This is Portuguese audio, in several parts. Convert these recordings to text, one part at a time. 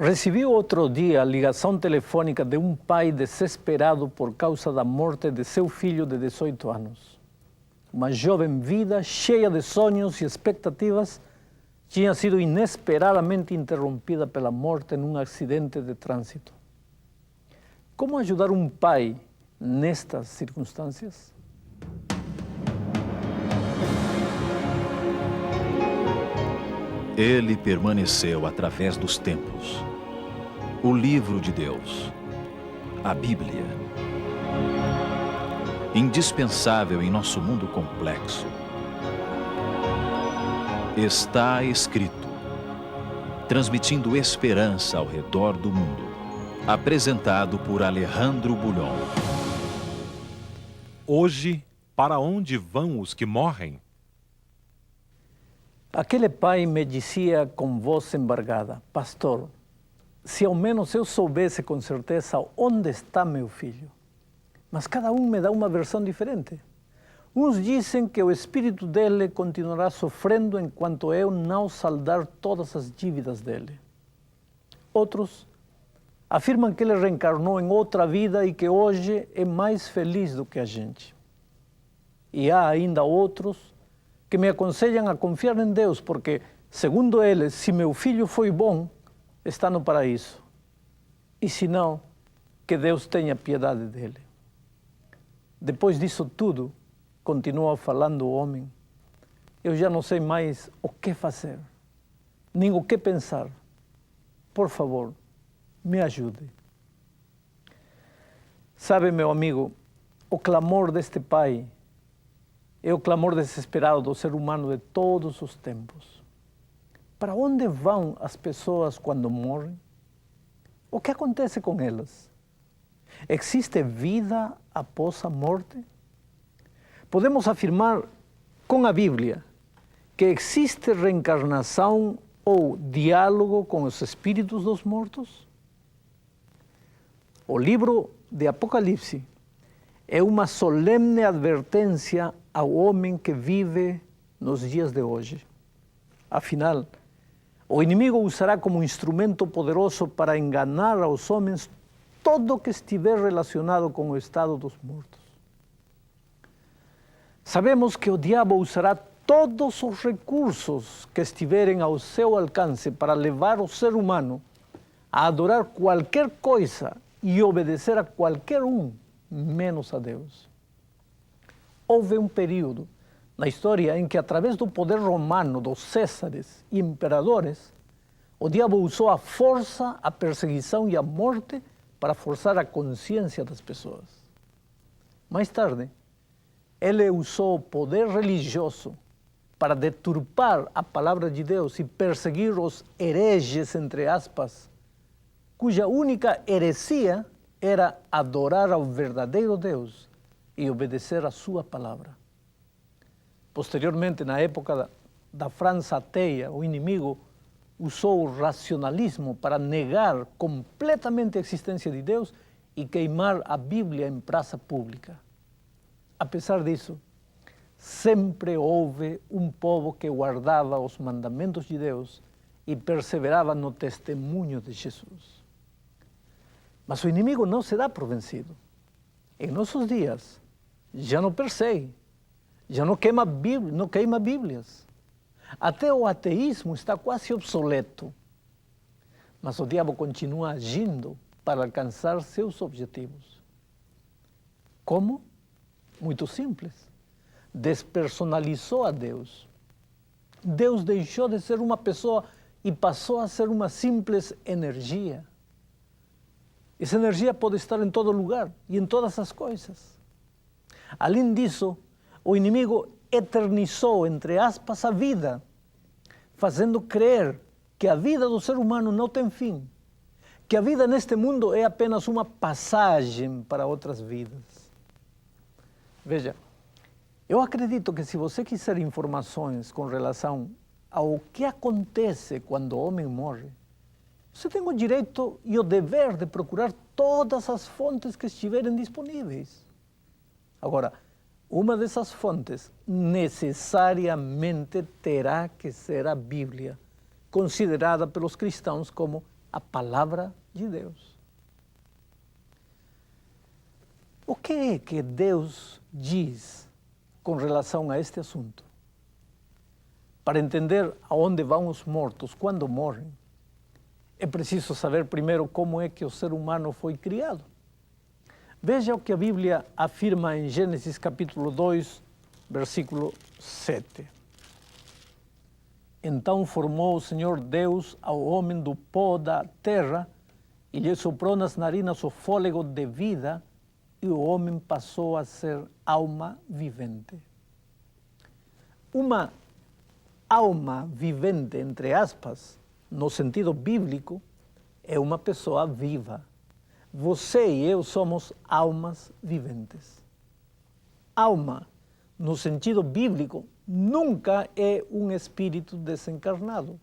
Recebi outro dia a ligação telefônica de um pai desesperado por causa da morte de seu filho de 18 anos. Uma jovem vida cheia de sonhos e expectativas tinha sido inesperadamente interrompida pela morte num acidente de trânsito. Como ajudar um pai nestas circunstâncias? Ele permaneceu através dos tempos. O livro de Deus, a Bíblia. Indispensável em nosso mundo complexo. Está escrito, transmitindo esperança ao redor do mundo. Apresentado por Alejandro Bulhon. Hoje, para onde vão os que morrem? Aquele pai me dizia com voz embargada: Pastor, se ao menos eu soubesse com certeza onde está meu filho. Mas cada um me dá uma versão diferente. Uns dizem que o espírito dele continuará sofrendo enquanto eu não saldar todas as dívidas dele. Outros afirmam que ele reencarnou em outra vida e que hoje é mais feliz do que a gente. E há ainda outros que me aconselham a confiar em Deus, porque, segundo eles, se meu filho foi bom, está no paraíso. E se não, que Deus tenha piedade dele. Depois disso tudo, continua falando o homem, eu já não sei mais o que fazer, nem o que pensar. Por favor, me ajude. Sabe, meu amigo, o clamor deste pai é o clamor desesperado do ser humano de todos os tempos. Para onde vão as pessoas quando morrem? O que acontece com elas? Existe vida após a morte? Podemos afirmar com a Bíblia que existe reencarnação ou diálogo com os espíritos dos mortos? O livro de Apocalipse é uma solene advertência ao homem que vive nos dias de hoje. Afinal, o inimigo usará como instrumento poderoso para enganar aos homens todo o que estiver relacionado com o estado dos mortos. Sabemos que o diabo usará todos os recursos que estiverem ao seu alcance para levar o ser humano a adorar qualquer coisa e obedecer a qualquer um, menos a Deus. Houve um período na história em que, através do poder romano dos césares e imperadores, o diabo usou a força, a perseguição e a morte para forçar a consciência das pessoas. Mais tarde, ele usou o poder religioso para deturpar a palavra de Deus e perseguir os hereges, entre aspas, cuja única heresia era adorar ao verdadeiro Deus e obedecer a sua palavra. Posteriormente, na época da França ateia, o inimigo usou o racionalismo para negar completamente a existência de Deus e queimar a Bíblia em praça pública. Apesar disso, sempre houve um povo que guardava os mandamentos de Deus e perseverava no testemunho de Jesus. Mas o inimigo não se dá por vencido. Em nossos dias, já não persegue, já não queima Bíblias. Até o ateísmo está quase obsoleto. Mas o diabo continua agindo para alcançar seus objetivos. Como? Muito simples. Despersonalizou a Deus. Deus deixou de ser uma pessoa e passou a ser uma simples energia. Essa energia pode estar em todo lugar e em todas as coisas. Além disso, o inimigo eternizou, entre aspas, a vida, fazendo crer que a vida do ser humano não tem fim, que a vida neste mundo é apenas uma passagem para outras vidas. Veja, eu acredito que se você quiser informações com relação ao que acontece quando o homem morre, você tem o direito e o dever de procurar todas as fontes que estiverem disponíveis. Agora, uma dessas fontes necessariamente terá que ser a Bíblia, considerada pelos cristãos como a palavra de Deus. O que é que Deus diz com relação a este assunto? Para entender aonde vão os mortos quando morrem, é preciso saber primeiro como é que o ser humano foi criado. Veja o que a Bíblia afirma em Gênesis capítulo 2, versículo 7. Então formou o Senhor Deus ao homem do pó da terra e lhe soprou nas narinas o fôlego de vida e o homem passou a ser alma vivente. Uma alma vivente, entre aspas, no sentido bíblico, é uma pessoa viva. Você e eu somos almas viventes. Alma, no sentido bíblico, nunca é um espírito desencarnado.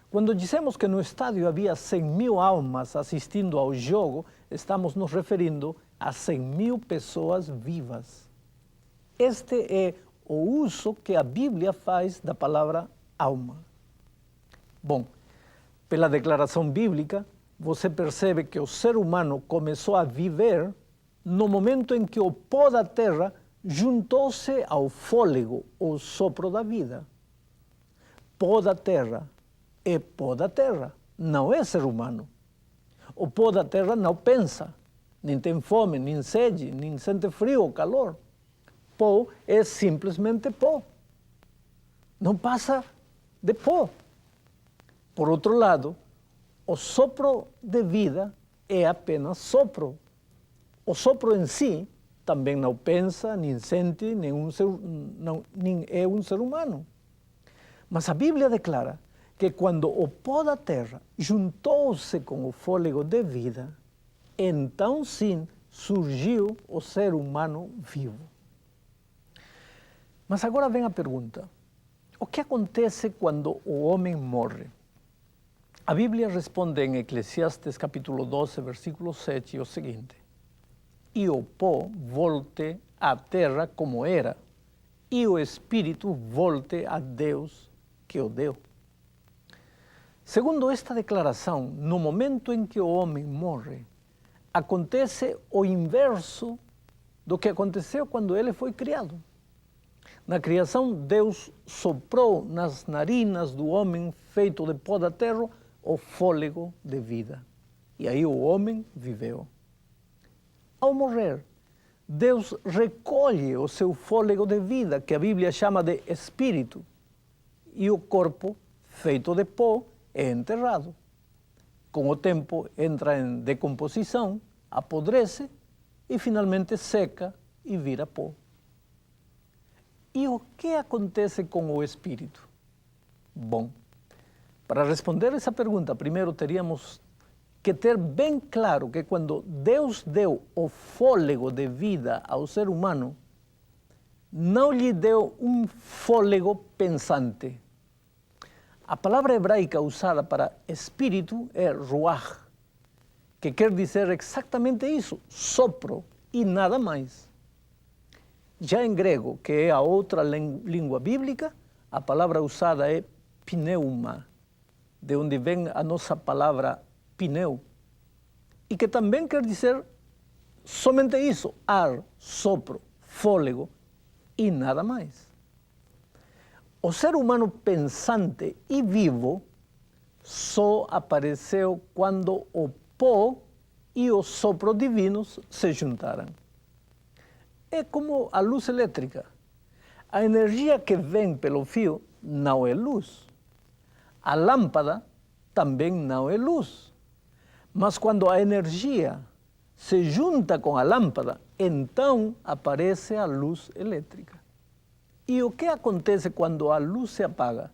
Quando dizemos que no estádio havia 100.000 almas assistindo ao jogo, estamos nos referindo a 100.000 pessoas vivas. Este é o uso que a Bíblia faz da palavra alma. Bom, pela declaração bíblica, você percebe que o ser humano começou a viver no momento em que o pó da terra juntou-se ao fôlego, o sopro da vida. Pó da terra é pó da terra, não é ser humano. O pó da terra não pensa, nem tem fome, nem sede, nem sente frio ou calor. Pó é simplesmente pó. Não passa de pó. Por outro lado, o sopro de vida é apenas sopro. O sopro em si também não pensa, nem sente, nem é um ser humano. Mas a Bíblia declara que quando o pó da terra juntou-se com o fôlego de vida, então sim surgiu o ser humano vivo. Mas agora vem a pergunta: o que acontece quando o homem morre? A Bíblia responde em Eclesiastes capítulo 12, versículo 7, o seguinte: e o pó volte à terra como era, e o espírito volte a Deus que o deu. Segundo esta declaração, no momento em que o homem morre, acontece o inverso do que aconteceu quando ele foi criado. Na criação, Deus soprou nas narinas do homem feito de pó da terra o fôlego de vida. E aí o homem viveu. Ao morrer, Deus recolhe o seu fôlego de vida, que a Bíblia chama de espírito, e o corpo, feito de pó, é enterrado. Com o tempo, entra em decomposição, apodrece e finalmente seca e vira pó. E o que acontece com o espírito? Bom, para responder essa pergunta, primeiro teríamos que ter bem claro que quando Deus deu o fôlego de vida ao ser humano, não lhe deu um fôlego pensante. A palavra hebraica usada para espírito é ruach, que quer dizer exatamente isso, sopro e nada mais. Já em grego, que é a outra língua bíblica, a palavra usada é pneuma, de onde vem a nossa palavra pneu, e que também quer dizer somente isso, ar, sopro, fôlego e nada mais. O ser humano pensante e vivo só apareceu quando o pó e o sopro divinos se juntaram. É como a luz elétrica. A energia que vem pelo fio não é luz. A lâmpada também não é luz. Mas quando a energia se junta com a lâmpada, então aparece a luz elétrica. E o que acontece quando a luz se apaga?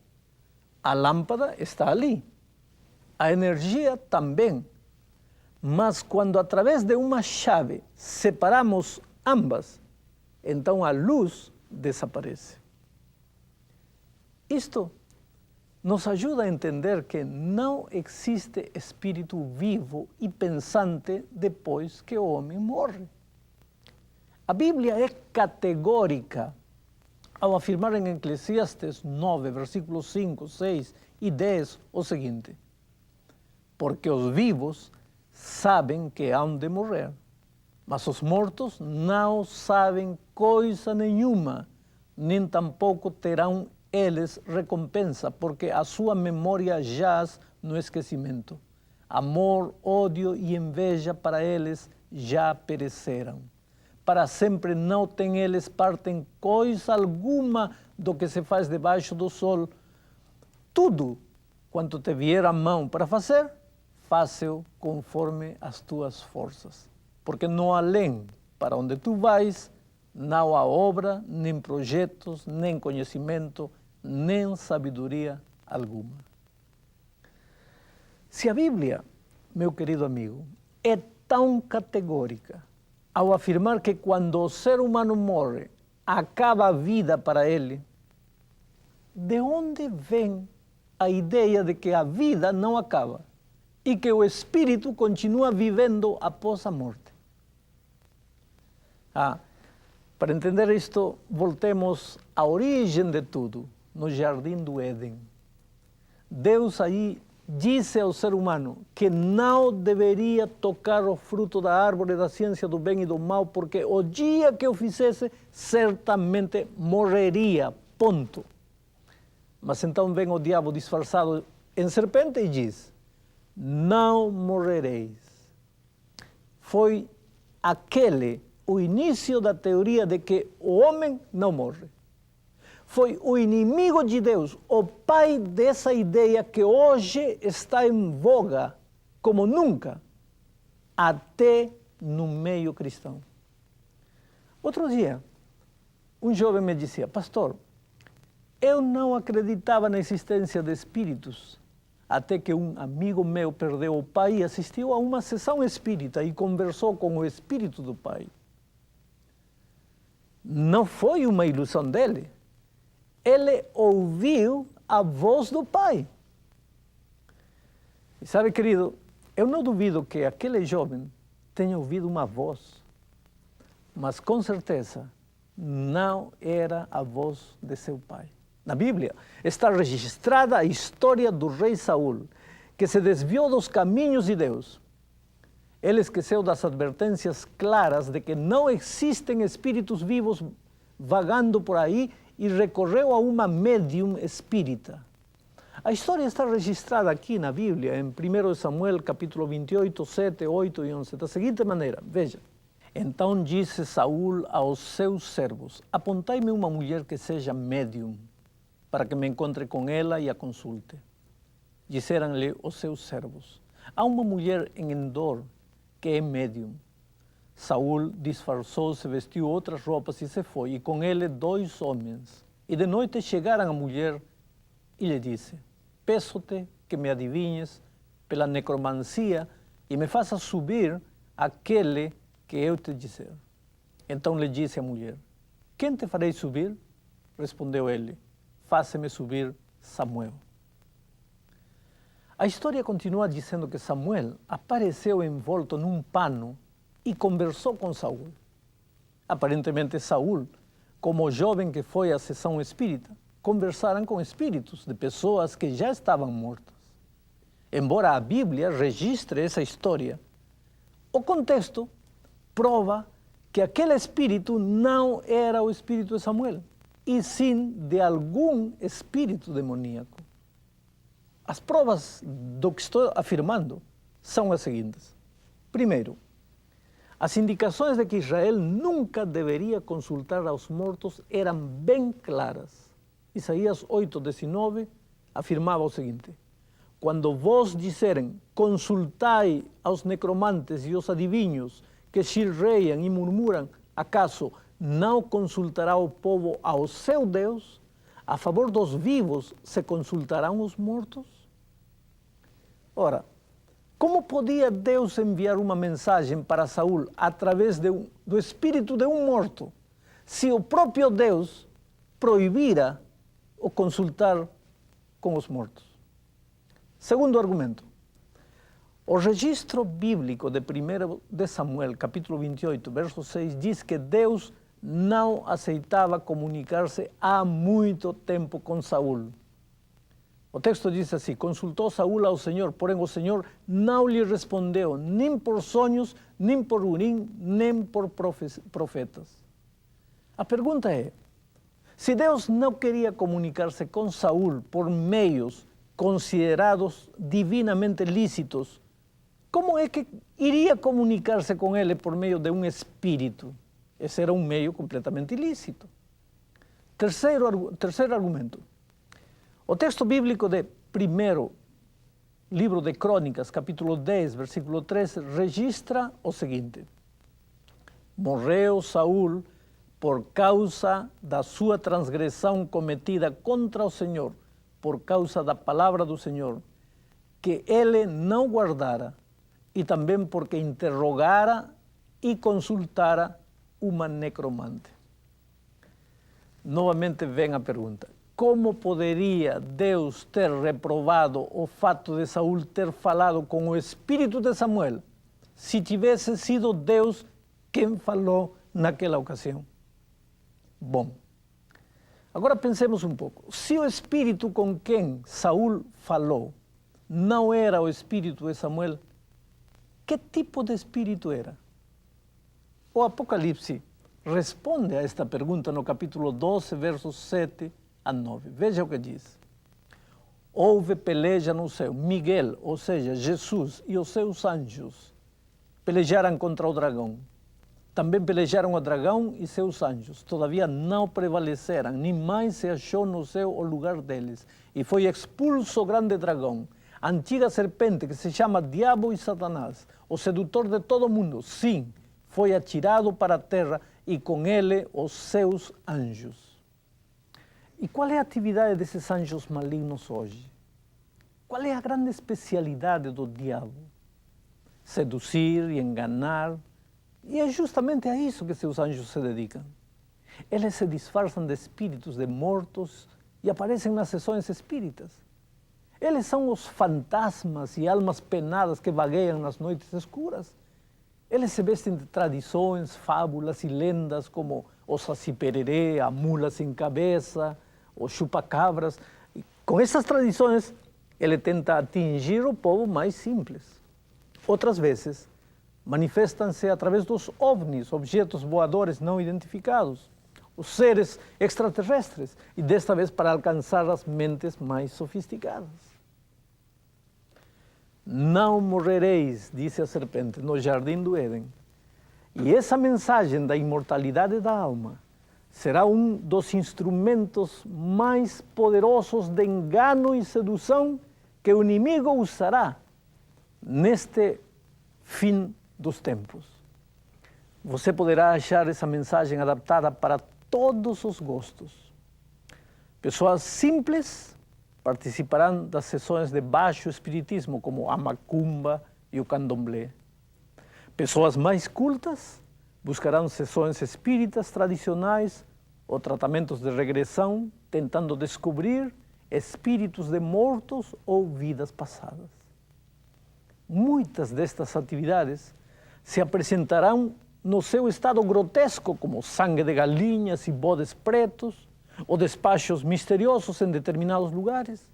A lâmpada está ali. A energia também. Mas quando através de uma chave separamos ambas, então a luz desaparece. Isto nos ajuda a entender que não existe espírito vivo e pensante depois que o homem morre. A Bíblia é categórica ao afirmar em Eclesiastes 9, versículos 5, 6 e 10 o seguinte: porque os vivos sabem que hão de morrer, mas os mortos não sabem coisa nenhuma, nem tampouco terão eles recompensa, porque a sua memória jaz no esquecimento. Amor, ódio e inveja para eles já pereceram. Para sempre não têm eles parte em coisa alguma do que se faz debaixo do sol. Tudo quanto te vier à mão para fazer, faça-o conforme as tuas forças. Porque no além para onde tu vais, não há obra, nem projetos, nem conhecimento, nem sabedoria alguma. Se a Bíblia, meu querido amigo, é tão categórica ao afirmar que quando o ser humano morre, acaba a vida para ele, de onde vem a ideia de que a vida não acaba e que o espírito continua vivendo após a morte? Para entender isto, voltemos à origem de tudo, no jardim do Éden. Deus aí disse ao ser humano que não deveria tocar o fruto da árvore da ciência do bem e do mal, porque o dia que o fizesse, certamente morreria, ponto. Mas então vem o diabo disfarçado em serpente e diz: não morrereis. Foi aquele o início da teoria de que o homem não morre. Foi o inimigo de Deus, o pai dessa ideia que hoje está em voga como nunca, até no meio cristão. Outro dia, um jovem me dizia: pastor, eu não acreditava na existência de espíritos, até que um amigo meu perdeu o pai e assistiu a uma sessão espírita e conversou com o espírito do pai. Não foi uma ilusão dele. Ele ouviu a voz do pai. E sabe, querido, eu não duvido que aquele jovem tenha ouvido uma voz, mas com certeza não era a voz de seu pai. Na Bíblia está registrada a história do rei Saul, que se desviou dos caminhos de Deus. Ele esqueceu das advertências claras de que não existem espíritos vivos vagando por aí e recorreu a uma médium espírita. A história está registrada aqui na Bíblia, em 1 Samuel, capítulo 28, 7, 8 e 11, da seguinte maneira, veja. Então disse Saul aos seus servos: apontai-me uma mulher que seja médium, para que me encontre com ela e a consulte. Disseram-lhe os seus servos: há uma mulher em Endor que é médium. Saul disfarçou-se, vestiu outras roupas e se foi, e com ele 2 homens. E de noite chegaram a mulher e lhe disse: peço-te que me adivinhes pela necromancia e me faças subir aquele que eu te disser. Então lhe disse a mulher: quem te farei subir? Respondeu ele: faça-me subir Samuel. A história continua dizendo que Samuel apareceu envolto num pano e conversou com Saul. Aparentemente Saul, como jovem que foi à sessão espírita, conversaram com espíritos de pessoas que já estavam mortas. Embora a Bíblia registre essa história, o contexto prova que aquele espírito não era o espírito de Samuel, e sim de algum espírito demoníaco. As provas do que estou afirmando são as seguintes. Primeiro, as indicações de que Israel nunca deveria consultar aos mortos eram bem claras. Isaías 8:19 afirmava o seguinte: quando vos disserem, consultai aos necromantes e aos adivinhos que chilreiam e murmuram, acaso não consultará o povo ao seu Deus? A favor dos vivos se consultarão os mortos? Ora, como podia Deus enviar uma mensagem para Saul através do espírito de um morto, se o próprio Deus proibira o consultar com os mortos? Segundo argumento, o registro bíblico de 1 de Samuel, capítulo 28, verso 6, diz que Deus não aceitava comunicar-se há muito tempo com Saul. O texto diz assim: consultou Saúl ao Senhor, porém o Senhor não lhe respondeu, nem por sonhos, nem por Urim, nem por profetas. A pergunta é, se Deus não queria comunicar-se com Saúl por meios considerados divinamente lícitos, como é que iria comunicar-se com ele por meio de um espírito? Esse era um meio completamente ilícito. Terceiro argumento. O texto bíblico de primeiro livro de Crônicas, capítulo 10, versículo 13, registra o seguinte: morreu Saúl por causa da sua transgressão cometida contra o Senhor, por causa da palavra do Senhor, que ele não guardara, e também porque interrogara e consultara uma necromante. Novamente vem a pergunta: como poderia Deus ter reprovado o fato de Saúl ter falado com o espírito de Samuel, se tivesse sido Deus quem falou naquela ocasião? Bom, agora pensemos um pouco. Se o espírito com quem Saúl falou não era o espírito de Samuel, que tipo de espírito era? O Apocalipse responde a esta pergunta no capítulo 12, versos 7 a 9. Veja o que diz. Houve peleja no céu. Miguel, ou seja, Jesus e os seus anjos, pelejaram contra o dragão. Também pelejaram o dragão e seus anjos. Todavia não prevaleceram, nem mais se achou no céu o lugar deles. E foi expulso o grande dragão, a antiga serpente que se chama Diabo e Satanás, o sedutor de todo mundo. Sim, foi atirado para a terra e com ele os seus anjos. E qual é a atividade desses anjos malignos hoje? Qual é a grande especialidade do diabo? Seduzir e enganar. E é justamente a isso que seus anjos se dedicam. Eles se disfarçam de espíritos de mortos e aparecem nas sessões espíritas. Eles são os fantasmas e almas penadas que vagueiam nas noites escuras. Eles se vestem de tradições, fábulas e lendas como o Saci Pererê, a mula sem cabeça, o chupacabras. E com essas tradições, ele tenta atingir o povo mais simples. Outras vezes, manifestam-se através dos OVNIs, objetos voadores não identificados, os seres extraterrestres, e desta vez para alcançar as mentes mais sofisticadas. Não morrereis, disse a serpente, no jardim do Éden. E essa mensagem da imortalidade da alma será um dos instrumentos mais poderosos de engano e sedução que o inimigo usará neste fim dos tempos. Você poderá achar essa mensagem adaptada para todos os gostos. Pessoas simples participarão das sessões de baixo espiritismo, como a macumba e o candomblé. Pessoas mais cultas buscarão sessões espíritas tradicionais ou tratamentos de regressão, tentando descobrir espíritos de mortos ou vidas passadas. Muitas destas atividades se apresentarão no seu estado grotesco, como sangue de galinhas e bodes pretos, ou despachos misteriosos em determinados lugares.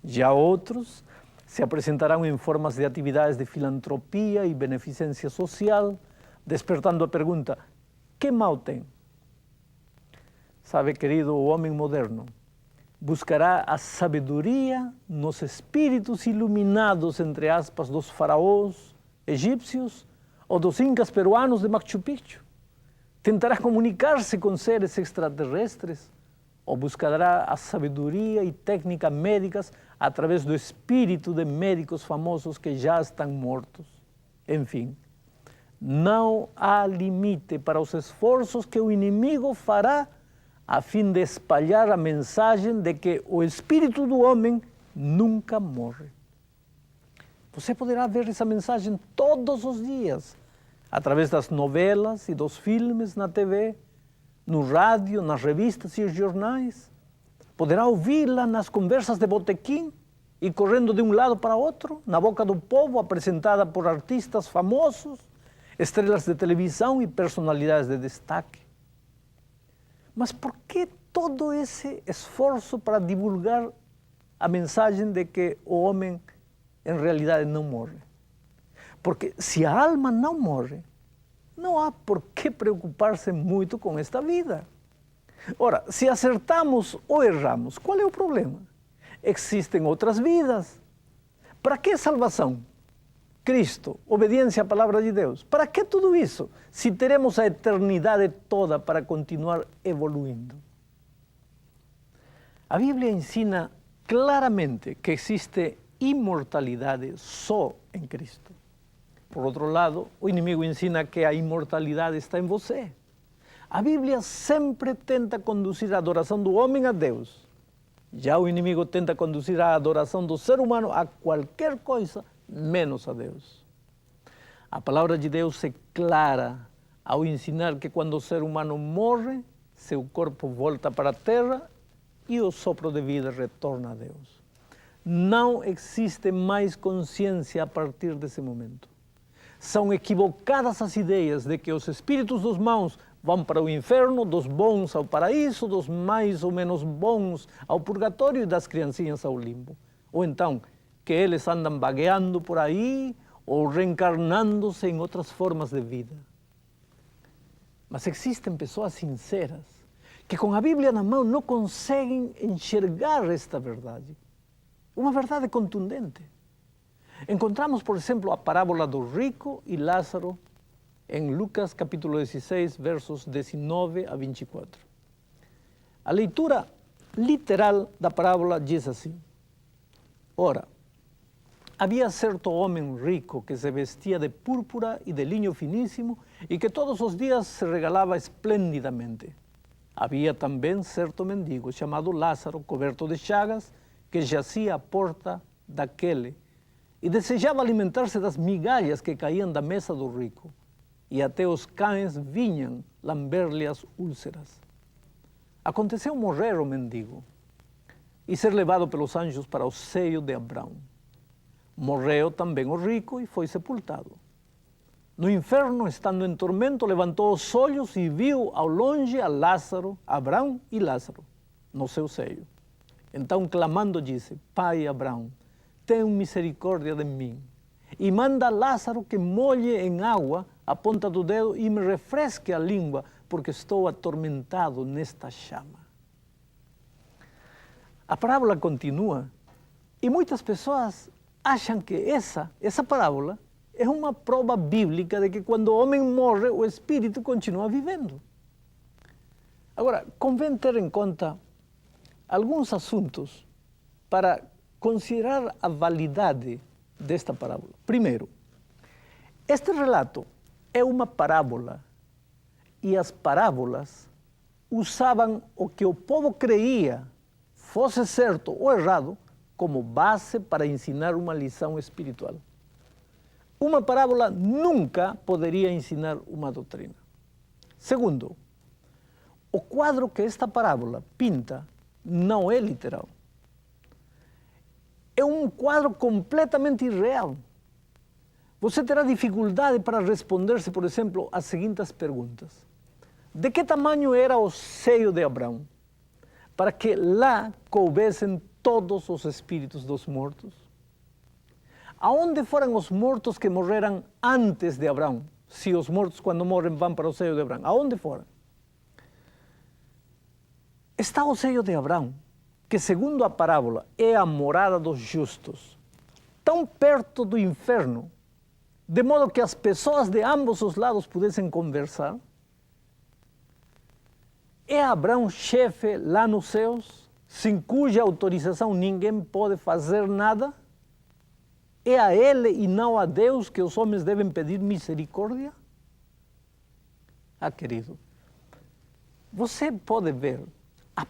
Já outros se apresentarão em formas de atividades de filantropia e beneficência social, despertando a pergunta: que mal tem? Sabe, querido, o homem moderno buscará a sabedoria nos espíritos iluminados, entre aspas, dos faraós egípcios ou dos incas peruanos de Machu Picchu. Tentará comunicar-se com seres extraterrestres ou buscará a sabedoria e técnicas médicas através do espírito de médicos famosos que já estão mortos. Enfim, não há limite para os esforços que o inimigo fará a fim de espalhar a mensagem de que o espírito do homem nunca morre. Você poderá ver essa mensagem todos os dias, através das novelas e dos filmes na TV, no rádio, nas revistas e os jornais. Poderá ouvi-la nas conversas de botequim e correndo de um lado para outro, na boca do povo, apresentada por artistas famosos, estrelas de televisão e personalidades de destaque. Mas por que todo esse esforço para divulgar a mensagem de que o homem, em realidade, não morre. Porque se a alma não morre, não há por que preocupar-se muito com esta vida. Ora, se acertamos ou erramos, qual é o problema? Existem outras vidas. Para que salvação? Cristo, obediência à palavra de Deus. Para que tudo isso, se teremos a eternidade toda para continuar evoluindo? A Bíblia ensina claramente que existe imortalidade só em Cristo. Por outro lado, o inimigo ensina que a imortalidade está em você. A Bíblia sempre tenta conduzir a adoração do homem a Deus. Já o inimigo tenta conduzir a adoração do ser humano a qualquer coisa, menos a Deus. A palavra de Deus é clara ao ensinar que quando o ser humano morre, seu corpo volta para a terra e o sopro de vida retorna a Deus. Não existe mais consciência a partir desse momento. São equivocadas as ideias de que os espíritos dos maus vão para o inferno, dos bons ao paraíso, dos mais ou menos bons ao purgatório e das criancinhas ao limbo. Ou então, que eles andam vagueando por aí ou reencarnando-se em outras formas de vida. Mas existem pessoas sinceras que com a Bíblia na mão não conseguem enxergar esta verdade. Uma verdade contundente. Encontramos, por exemplo, a parábola do rico e Lázaro em Lucas capítulo 16, versos 19 a 24. A leitura literal da parábola diz assim: Ora, havia certo homem rico que se vestia de púrpura e de linho finíssimo e que todos os dias se regalava esplendidamente. Havia também certo mendigo chamado Lázaro, coberto de chagas, que jazia à porta daquele e desejava alimentar-se das migalhas que caíam da mesa do rico, e até os cães vinham lamber-lhe as úlceras. Aconteceu morrer o mendigo e ser levado pelos anjos para o seio de Abraão. Morreu também o rico e foi sepultado. No inferno, estando em tormento, levantou os olhos e viu ao longe a Lázaro, Abraão e Lázaro, no seu seio. Então, clamando, disse: Pai Abraão, tem misericórdia de mim, e manda Lázaro que molhe em água a ponta do dedo e me refresque a língua, porque estou atormentado nesta chama. A parábola continua, e muitas pessoas acham que essa parábola é uma prova bíblica de que quando o homem morre, o espírito continua vivendo. Agora, convém ter em conta alguns assuntos para considerar a validade desta parábola. Primeiro, este relato é uma parábola e as parábolas usavam o que o povo creia, fosse certo ou errado, como base para ensinar uma lição espiritual. Uma parábola nunca poderia ensinar uma doutrina. Segundo, o quadro que esta parábola pinta não é literal. É um quadro completamente irreal. Você terá dificuldade para responder-se, por exemplo, as seguintes perguntas. De que tamanho era o seio de Abraão, para que lá coubessem todos os espíritos dos mortos? Aonde foram os mortos que morreram antes de Abraão? Se os mortos, quando morrem, vão para o seio de Abraão. Aonde foram? Está o seio de Abraão, que segundo a parábola é a morada dos justos, tão perto do inferno, de modo que as pessoas de ambos os lados pudessem conversar? É Abraão chefe lá nos céus, sem cuja autorização ninguém pode fazer nada? É a ele e não a Deus que os homens devem pedir misericórdia? Ah, querido, você pode ver, a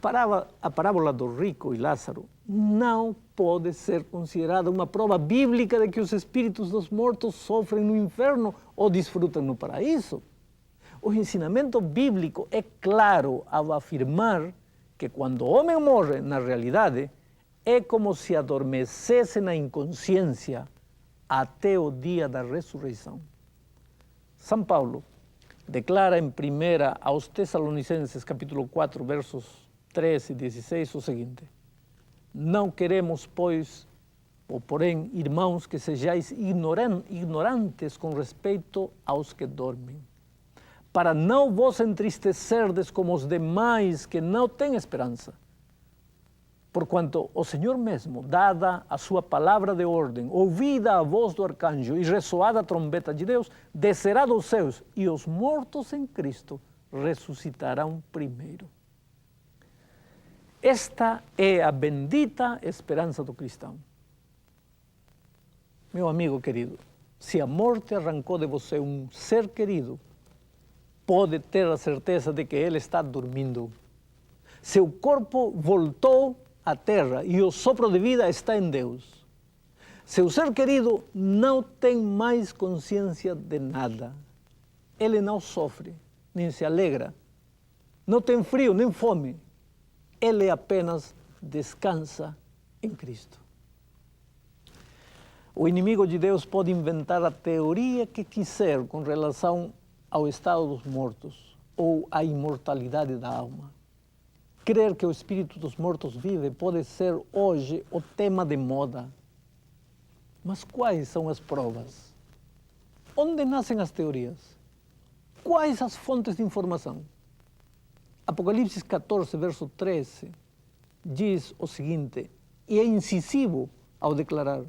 parábola do rico e Lázaro não pode ser considerada uma prova bíblica de que os espíritos dos mortos sofrem no inferno ou desfrutam no paraíso. O ensinamento bíblico é claro ao afirmar que quando o homem morre, na realidade, é como se adormecesse na inconsciência até o dia da ressurreição. São Paulo declara em 1 aos Tessalonicenses, capítulo 4, versos 13 e 16, o seguinte: Não queremos, pois, porém, irmãos, que sejais ignorantes com respeito aos que dormem, para não vos entristecerdes como os demais que não têm esperança. Porquanto o Senhor mesmo, dada a sua palavra de ordem, ouvida a voz do arcanjo e ressoada a trombeta de Deus, descerá dos céus e os mortos em Cristo ressuscitarão primeiro. Esta é a bendita esperança do cristão. Meu amigo querido, se a morte arrancou de você um ser querido, pode ter a certeza de que ele está dormindo. Seu corpo voltou à terra e o sopro de vida está em Deus. Seu ser querido não tem mais consciência de nada. Ele não sofre, nem se alegra, não tem frio, nem fome. Ele apenas descansa em Cristo. O inimigo de Deus pode inventar a teoria que quiser com relação ao estado dos mortos ou à imortalidade da alma. Crer que o espírito dos mortos vive pode ser hoje o tema de moda. Mas quais são as provas? Onde nascem as teorias? Quais as fontes de informação? Apocalipse 14, verso 13, diz o seguinte, e é incisivo ao declarar: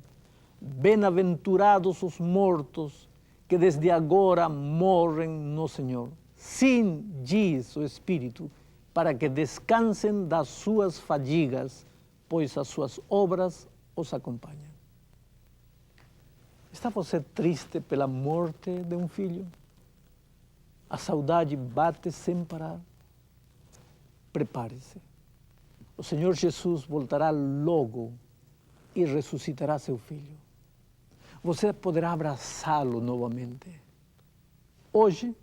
bem-aventurados os mortos que desde agora morrem no Senhor. Sim, diz o Espírito, para que descansem das suas fadigas, pois as suas obras os acompanham. Está você triste pela morte de um filho? A saudade bate sem parar? Prepare-se. O Senhor Jesus voltará logo e ressuscitará seu filho. Você poderá abraçá-lo novamente. Hoje,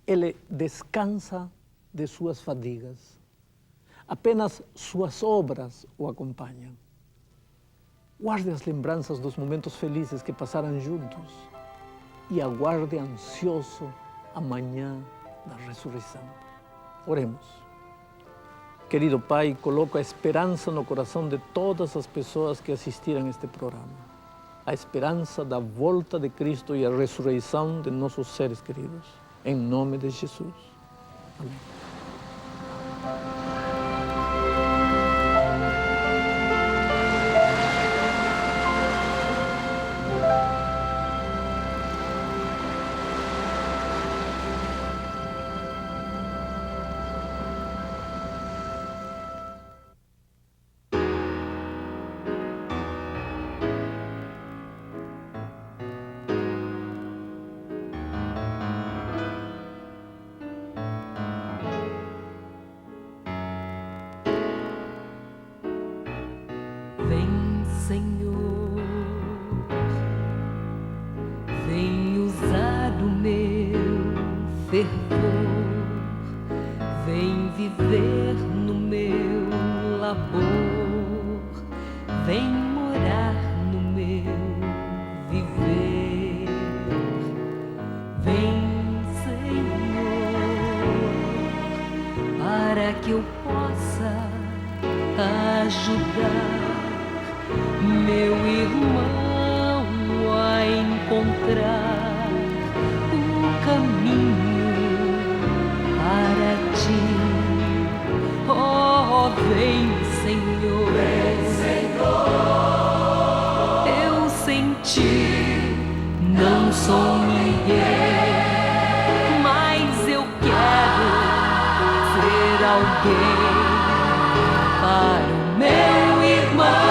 ele descansa de suas fadigas. Apenas suas obras o acompanham. Guarde as lembranças dos momentos felizes que passaram juntos e aguarde ansioso a manhã da ressurreição. Oremos. Querido Pai, coloco a esperança no coração de todas as pessoas que assistiram a este programa. A esperança da volta de Cristo e a ressurreição de nossos seres queridos. Em nome de Jesus. Amém. Vem, Senhor, vem usar o meu fervor, vem viver no meu labor, vem morar no meu viver. Vem, Senhor, para que eu possa ajudar meu irmão a encontrar o caminho para ti. Oh, vem, Senhor, eu sem ti não sou ninguém, mas eu quero ser alguém para o meu irmão.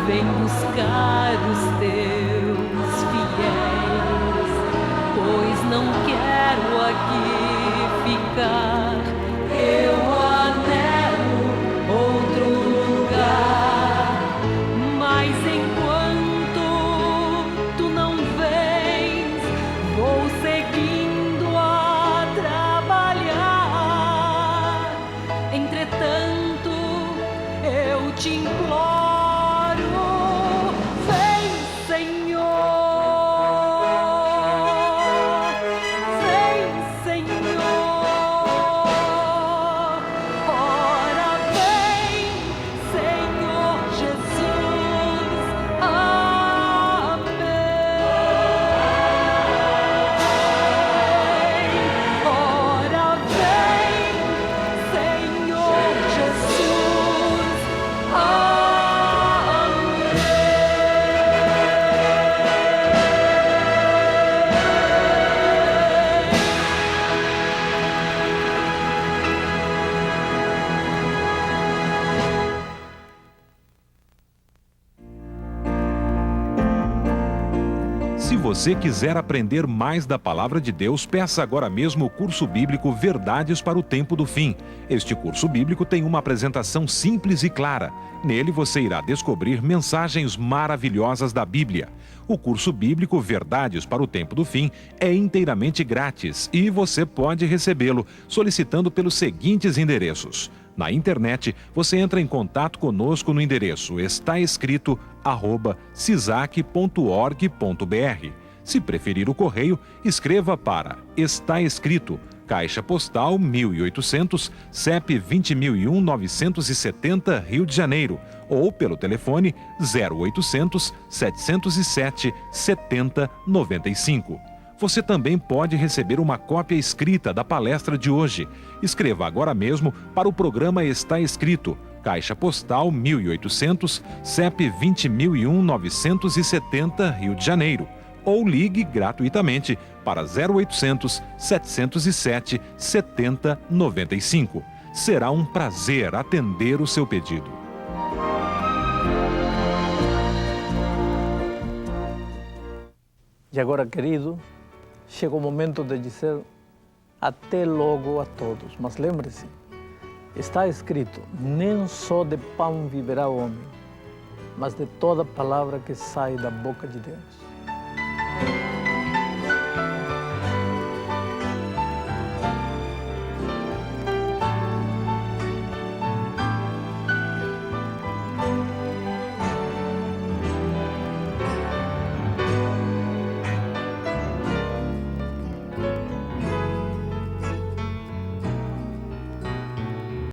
Vem buscar os teus fiéis, pois não quero aqui ficar. Eu anelo outro lugar, mas enquanto tu não vens, Se você quiser aprender mais da Palavra de Deus, peça agora mesmo o curso bíblico Verdades para o Tempo do Fim. Este curso bíblico tem uma apresentação simples e clara. Nele você irá descobrir mensagens maravilhosas da Bíblia. O curso bíblico Verdades para o Tempo do Fim é inteiramente grátis e você pode recebê-lo solicitando pelos seguintes endereços. Na internet, você entra em contato conosco no endereço estaescrito@cisac.org.br. Se preferir o correio, escreva para Está Escrito, Caixa Postal 1800, CEP 20.001-970, Rio de Janeiro, ou pelo telefone 0800 707 7095. Você também pode receber uma cópia escrita da palestra de hoje. Escreva agora mesmo para o programa Está Escrito, Caixa Postal 1800, CEP 20.001-970, Rio de Janeiro. Ou ligue gratuitamente para 0800 707 7095. Será um prazer atender o seu pedido. E agora, querido, chega o momento de dizer até logo a todos. Mas lembre-se, está escrito, nem só de pão viverá o homem, mas de toda palavra que sai da boca de Deus.